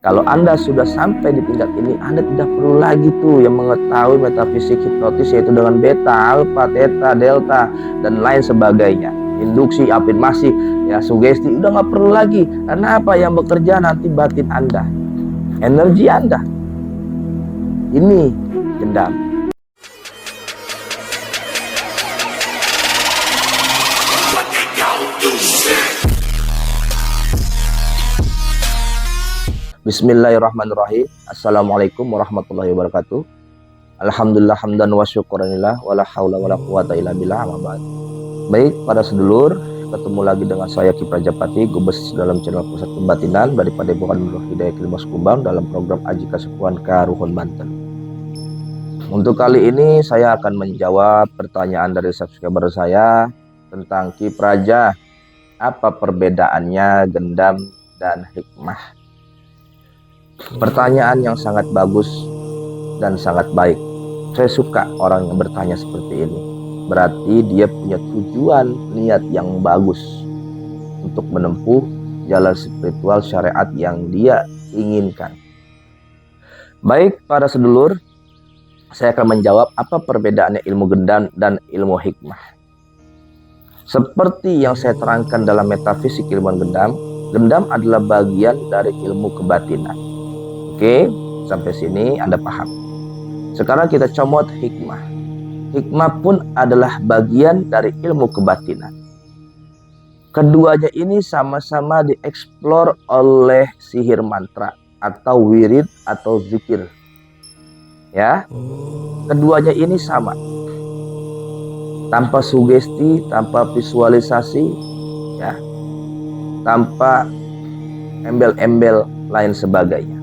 Kalau Anda sudah sampai di tingkat ini, Anda tidak perlu lagi tuh yang mengetahui metafisik hipnotis, yaitu dengan beta, alfa, theta, delta, dan lain sebagainya. Induksi, afirmasi, ya sugesti, udah nggak perlu lagi. Karena apa? Yang bekerja nanti batin Anda, energi Anda. Ini gendam. Bismillahirrahmanirrahim. Assalamualaikum warahmatullahi wabarakatuh. Alhamdulillah hamdan wa syukuranillah wala haula wala quwata illa billah, amma ba'd. Baik para sedulur, ketemu lagi dengan saya Ki Prajapati, Gubes dalam channel Pusat Kebatinan dari Padepokan Nur Hidayah Kilmas Kumbang dalam program Aji Kasepuhan Karuhun Banten. Untuk kali ini saya akan menjawab pertanyaan dari subscriber saya tentang Ki Praja, apa perbedaannya gendam dan hikmah. Pertanyaan yang sangat bagus dan sangat baik. Saya suka orang yang bertanya seperti ini. Berarti dia punya tujuan, niat yang bagus untuk menempuh jalan spiritual syariat yang dia inginkan. Baik para sedulur, saya akan menjawab apa perbedaannya ilmu gendam dan ilmu hikmah. Seperti yang saya terangkan dalam metafisik ilmu gendam, gendam adalah bagian dari ilmu kebatinan. Oke, sampai sini Anda paham. Sekarang kita comot hikmah. Hikmah pun adalah bagian dari ilmu kebatinan. Keduanya ini sama-sama dieksplor oleh sihir mantra atau wirid atau zikir. Ya, keduanya ini sama. Tanpa sugesti, tanpa visualisasi, ya, tanpa embel-embel lain sebagainya.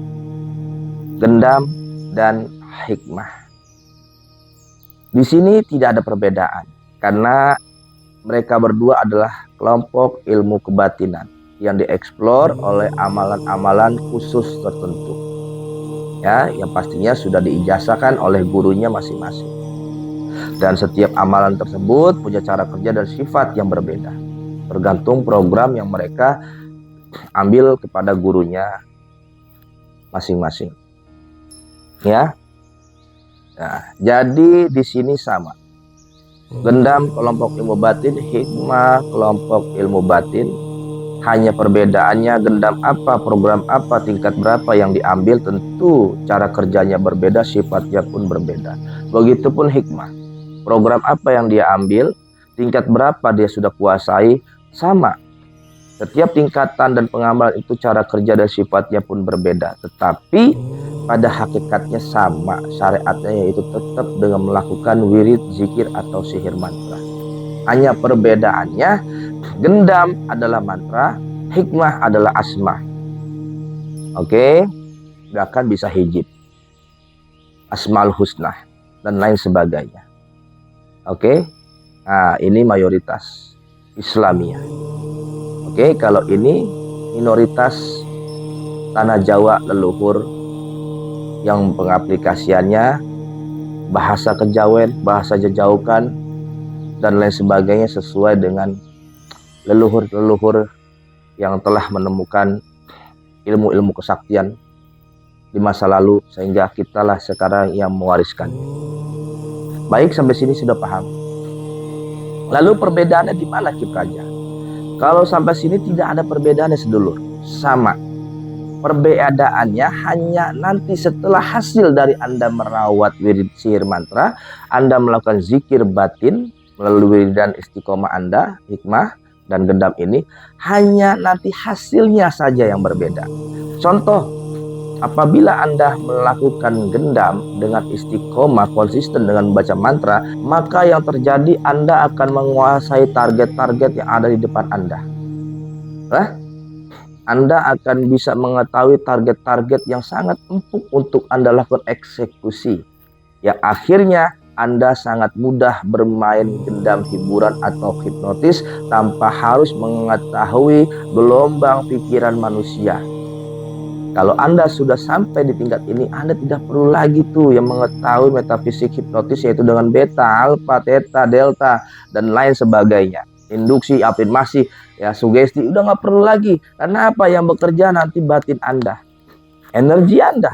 Gendam dan hikmah. Di sini tidak ada perbedaan karena mereka berdua adalah kelompok ilmu kebatinan yang dieksplor oleh amalan-amalan khusus tertentu. Ya, yang pastinya sudah diijazahkan oleh gurunya masing-masing. Dan setiap amalan tersebut punya cara kerja dan sifat yang berbeda, tergantung program yang mereka ambil kepada gurunya masing-masing. Ya, nah, jadi di sini sama. Gendam kelompok ilmu batin, hikmah kelompok ilmu batin. Hanya perbedaannya gendam apa, program apa, tingkat berapa yang diambil, tentu cara kerjanya berbeda, sifatnya pun berbeda. Begitupun hikmah, program apa yang dia ambil, tingkat berapa dia sudah kuasai, sama. Setiap tingkatan dan pengamalan itu cara kerja dan sifatnya pun berbeda, tetapi pada hakikatnya sama syariatnya, yaitu tetap dengan melakukan wirid, zikir atau sihir mantra. Hanya perbedaannya, gendam adalah mantra, hikmah adalah asma. Oke, bahkan bisa hijib, asmaul husna dan lain sebagainya. Oke, nah ini mayoritas Islamiyah. Oke, kalau ini minoritas tanah Jawa leluhur yang pengaplikasiannya bahasa kejawen, bahasa jejaukan, dan lain sebagainya sesuai dengan leluhur-leluhur yang telah menemukan ilmu-ilmu kesaktian di masa lalu, sehingga kitalah sekarang yang mewariskan. Baik, sampai sini sudah paham. Lalu perbedaannya di mana Ki Praja? Kalau sampai sini tidak ada perbedaannya sedulur, sama. Perbedaannya hanya nanti setelah hasil dari Anda merawat wirid sihir mantra, Anda melakukan zikir batin melalui wiridan istiqomah Anda, hikmah dan gendam ini, hanya nanti hasilnya saja yang berbeda. Contoh, apabila Anda melakukan gendam dengan istiqomah konsisten dengan membaca mantra, maka yang terjadi Anda akan menguasai target-target yang ada di depan Anda. Anda akan bisa mengetahui target-target yang sangat empuk untuk Anda lakukan eksekusi. Yang akhirnya Anda sangat mudah bermain gendam hiburan atau hipnotis tanpa harus mengetahui gelombang pikiran manusia. Kalau Anda sudah sampai di tingkat ini, Anda tidak perlu lagi tuh yang mengetahui metafisik hipnotis, yaitu dengan beta, alfa, theta, delta, dan lain sebagainya. Induksi, afirmasi, ya sugesti, udah nggak perlu lagi. Karena apa? Yang bekerja nanti batin Anda. energi Anda.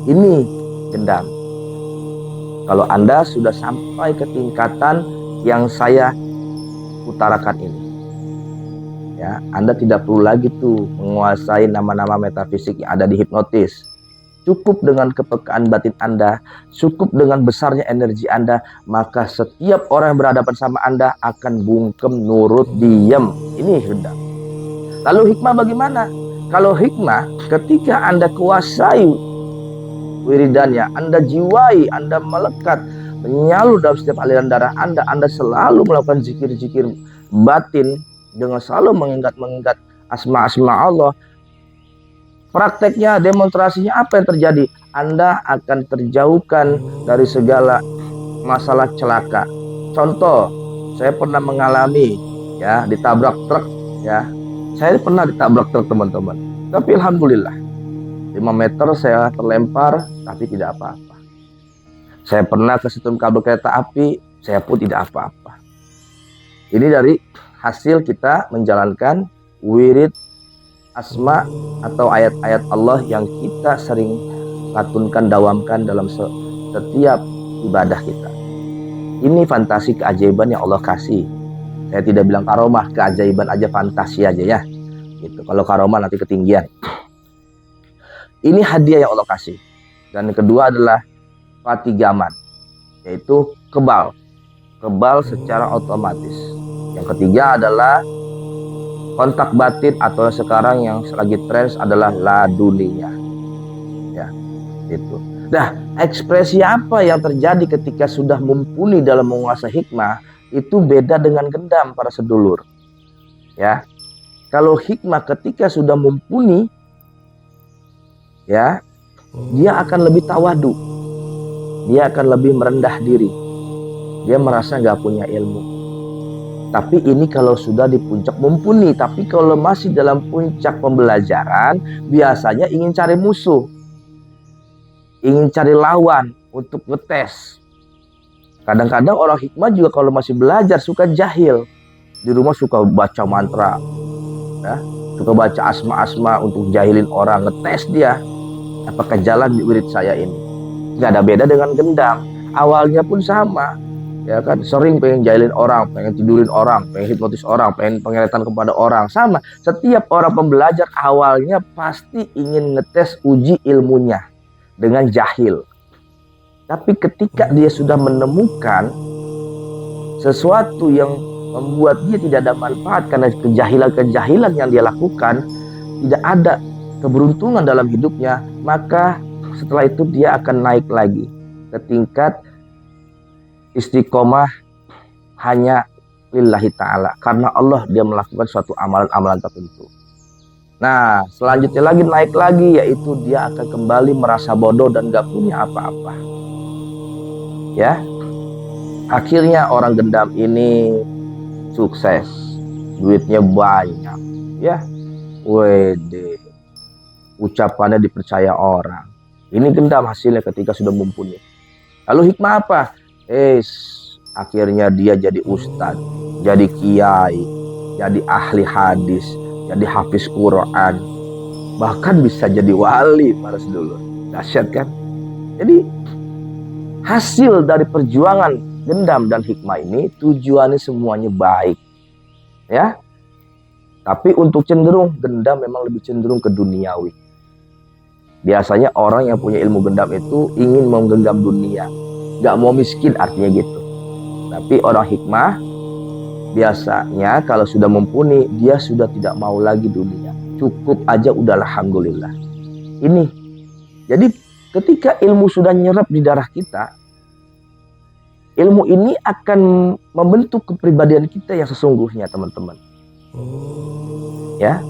Ini gendam. Kalau Anda sudah sampai ke tingkatan yang saya utarakan ini, ya, Anda tidak perlu lagi tuh menguasai nama-nama metafisik yang ada di hipnotis. Cukup dengan kepekaan batin Anda, cukup dengan besarnya energi Anda, maka setiap orang yang berhadapan sama Anda akan bungkem, nurut, diam. Ini gendam. Lalu hikmah bagaimana? Kalau hikmah, ketika Anda kuasai wiridannya, Anda jiwai, Anda melekat, menyalur dalam setiap aliran darah Anda selalu melakukan zikir-zikir batin dengan selalu mengingat asma-asma Allah. Prakteknya, demonstrasinya apa yang terjadi? Anda akan terjauhkan dari segala masalah celaka. Contoh, saya pernah mengalami ya ditabrak truk ya. Saya pernah ditabrak truk, teman-teman. Tapi alhamdulillah 5 meter saya terlempar tapi tidak apa-apa. Saya pernah kesetrum kabel kereta api, saya pun tidak apa-apa. Ini dari hasil kita menjalankan wirid asma atau ayat-ayat Allah yang kita sering latunkan, dawamkan dalam setiap ibadah kita. Ini fantasi keajaiban yang Allah kasih. Saya tidak bilang karomah, keajaiban aja, fantasi aja ya. Gitu. Kalau karomah nanti ketinggian. Ini hadiah yang Allah kasih. Dan yang kedua adalah fatigaman, yaitu kebal secara otomatis. Yang ketiga adalah kontak batin atau sekarang yang lagi tren adalah laduninya. Ya, itu. Nah, ekspresi apa yang terjadi ketika sudah mumpuni dalam menguasai hikmah itu beda dengan gendam, para sedulur. Ya. Kalau hikmah ketika sudah mumpuni, ya, dia akan lebih tawadu. Dia akan lebih merendah diri. Dia merasa nggak punya ilmu. Tapi ini kalau sudah di puncak mumpuni. Tapi kalau masih dalam puncak pembelajaran, biasanya ingin cari musuh, ingin cari lawan untuk ngetes. Kadang-kadang orang hikmah juga kalau masih belajar suka jahil. Di rumah suka baca mantra, ya, suka baca asma-asma untuk jahilin orang, ngetes dia. Apakah jalan di wirid saya ini? Nggak ada beda dengan gendam. Awalnya pun sama. Ya kan, sering pengen jahilin orang, pengen tidurin orang, pengen hipnotis orang, pengen pengeretan kepada orang. Sama, setiap orang pembelajar awalnya pasti ingin ngetes uji ilmunya dengan jahil. Tapi ketika dia sudah menemukan sesuatu yang membuat dia tidak ada manfaat karena kejahilan yang dia lakukan, tidak ada keberuntungan dalam hidupnya, maka setelah itu dia akan naik lagi ke tingkat istiqomah hanya lillahi ta'ala, karena Allah dia melakukan suatu amalan-amalan tertentu. Nah, selanjutnya lagi naik lagi, yaitu dia akan kembali merasa bodoh dan gak punya apa-apa. Ya, akhirnya orang gendam ini sukses, duitnya banyak, ya, wede, ucapannya dipercaya orang. Ini gendam hasilnya ketika sudah mumpuni. Lalu hikmah apa? Akhirnya dia jadi ustadz, jadi kiai, jadi ahli hadis, jadi hafiz Quran, bahkan bisa jadi wali, para sedulur. Dahsyat kan? Jadi hasil dari perjuangan gendam dan hikmah ini tujuannya semuanya baik, ya. Tapi untuk cenderung gendam memang lebih cenderung ke duniawi. Biasanya orang yang punya ilmu gendam itu ingin menggenggam dunia, gak mau miskin, artinya gitu. Tapi orang hikmah biasanya kalau sudah mumpuni, dia sudah tidak mau lagi dunia. Cukup aja udah, alhamdulillah. Ini. Jadi ketika ilmu sudah nyerap di darah kita, ilmu ini akan membentuk kepribadian kita yang sesungguhnya, teman-teman. Ya.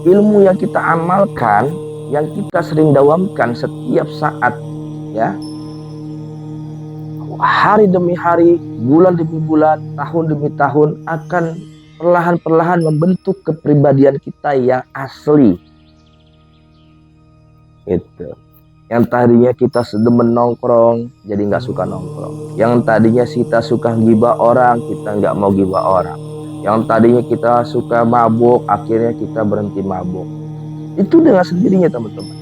Ilmu yang kita amalkan, yang kita sering dawamkan setiap saat, ya, hari demi hari, bulan demi bulan, tahun demi tahun, akan perlahan-perlahan membentuk kepribadian kita yang asli. Itu. Yang tadinya kita sedemen nongkrong, jadi nggak suka nongkrong. Yang tadinya kita suka gibah orang, kita nggak mau gibah orang. Yang tadinya kita suka mabuk, akhirnya kita berhenti mabuk. Itu dengan sendirinya teman-teman.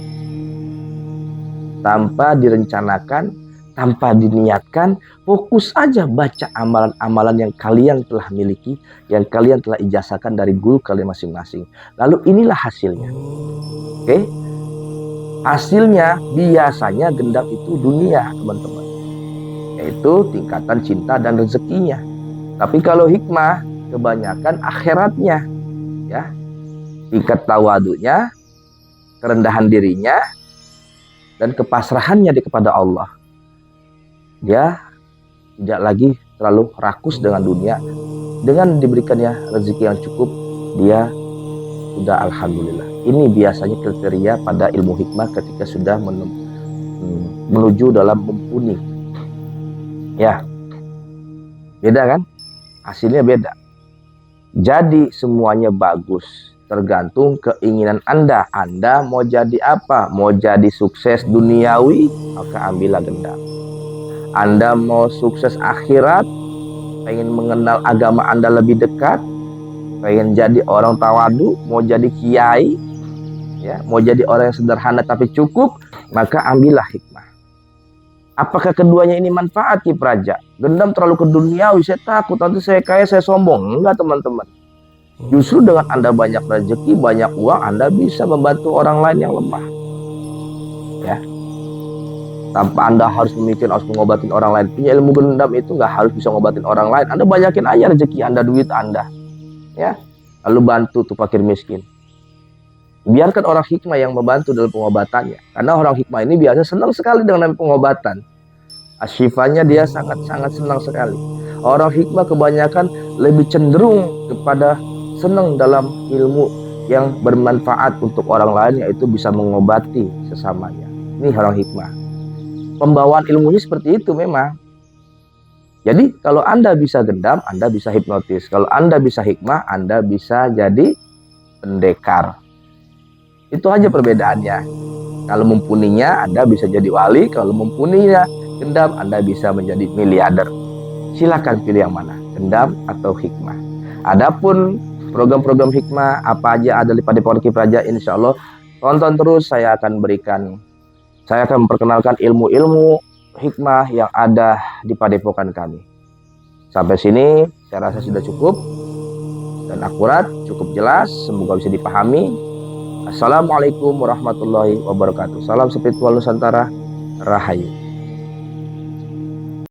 Tanpa direncanakan, tanpa diniatkan, fokus aja baca amalan-amalan yang kalian telah miliki, yang kalian telah ijazahkan dari guru kalian masing-masing. Lalu inilah hasilnya. Oke? Hasilnya biasanya gendam itu dunia, teman-teman. Yaitu tingkatan cinta dan rezekinya. Tapi kalau hikmah, kebanyakan akhiratnya. Ya. Tingkat tawadunya, kerendahan dirinya, dan kepasrahannya kepada Allah. Dia tidak lagi terlalu rakus dengan dunia. Dengan diberikannya rezeki yang cukup, dia sudah alhamdulillah. Ini biasanya kriteria pada ilmu hikmah ketika sudah menuju dalam mumpuni. Ya, beda kan? Hasilnya beda. Jadi semuanya bagus. Tergantung keinginan Anda. Anda mau jadi apa? Mau jadi sukses duniawi, maka ambillah gendam. Anda mau sukses akhirat, pengen mengenal agama Anda lebih dekat, pengen jadi orang tawadu, mau jadi kiai, ya, mau jadi orang yang sederhana tapi cukup, maka ambillah hikmah. Apakah keduanya ini manfaat, Ki Praja? Gendam terlalu ke duniawi, saya takut nanti saya kaya, saya sombong. Enggak, teman-teman. Justru dengan Anda banyak rezeki, banyak uang, Anda bisa membantu orang lain yang lemah. Ya. Tanpa Anda harus memikirkan harus mengobatin orang lain. Punya ilmu gendam itu nggak harus bisa ngobatin orang lain. Anda banyakin aja rezeki Anda, duit Anda. Ya. Lalu bantu tuh fakir miskin. Biarkan orang hikmah yang membantu dalam pengobatannya. Karena orang hikmah ini biasanya senang sekali dengan pengobatan. Asyifanya dia sangat-sangat senang sekali. Orang hikmah kebanyakan lebih cenderung kepada senang dalam ilmu yang bermanfaat untuk orang lain, yaitu bisa mengobati sesamanya. Ini orang hikmah. Pembawaan ilmunya seperti itu memang. Jadi kalau Anda bisa gendam, Anda bisa hipnotis. Kalau Anda bisa hikmah, Anda bisa jadi pendekar. Itu aja perbedaannya. Kalau mumpuninya, Anda bisa jadi wali. Kalau mumpuninya gendam, Anda bisa menjadi miliarder. Silakan pilih yang mana, gendam atau hikmah. Adapun program-program hikmah apa aja ada di Padepokan Ki Praja, insya Allah tonton terus. Saya akan memperkenalkan ilmu-ilmu hikmah yang ada di Padepokan kami. Sampai sini saya rasa sudah cukup dan akurat, cukup jelas, semoga bisa dipahami. Assalamualaikum warahmatullahi wabarakatuh. Salam spiritual Nusantara, Rahayu.